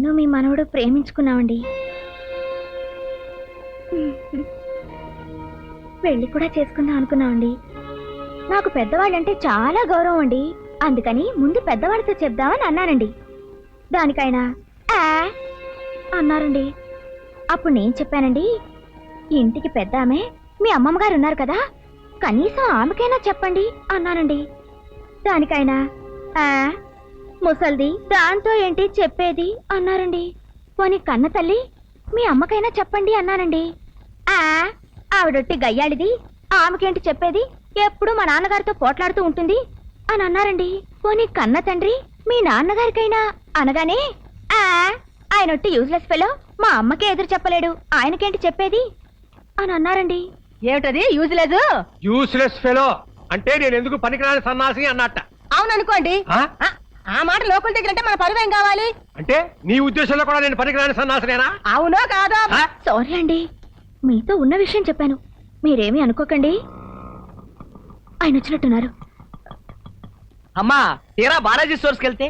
నేను మీ మనవడు ప్రేమించుకున్నామండి. పెళ్లి కూడా చేసుకుందాం అనుకున్నామండి. నాకు పెద్దవాళ్ళంటే చాలా గౌరవం అండి. అందుకని ముందు పెద్దవాళ్ళతో చెప్దామని అన్నానండి. దానికైనా ఆ అన్నారండి. అప్పుడు నేను చెప్పానండి, ఇంటికి పెద్ద ఆమె మీ అమ్మమ్మ గారు ఉన్నారు కదా, కనీసం ఆమెకైనా చెప్పండి అన్నానండి. దానికైనా ఆ ముసల్ది దాంతో ఏంటి చెప్పేది అన్నారండి. పోనీ కన్న తల్లి మీ అమ్మకైనా చెప్పండి అన్నానండి. ఆ ఆవిడొట్టి గయ్యాడిది, ఆమెకేంటి చెప్పేది, ఎప్పుడు మా నాన్నగారితో పోట్లాడుతూ ఉంటుంది అని అన్నారండి. పోనీ కన్న తండ్రి మీ నాన్నగారికైనా అనగానే ఆ ఆయనొట్టి యూజ్లెస్ ఫెలో, మా అమ్మకే ఎదురు చెప్పలేడు, ఆయనకేంటి చెప్పేది అని అన్నారండి. ఏమిటది యూజ్లెస్? యూస్లెస్ ఫెలో అంటే నేను ఎందుకు పనికిరాని సన్నాసి అన్నట్ట. అవుననుకోండి. ఆ మాట లోకల్ దగ్గర అంటే మన పరువేం కావాలి? అంటే నీ ఉద్దేశంలో కూడా నేను పనికిరాని సన్నాసినేనా? అవునో కాదో? సారీ అండి, మీతో ఉన్న విషయం చెప్పాను, మీరేమీ అనుకోకండి. ఆయన వచ్చినట్టున్నారు. అమ్మా తీరా బాలాజీ స్టోర్స్కి వెళ్తే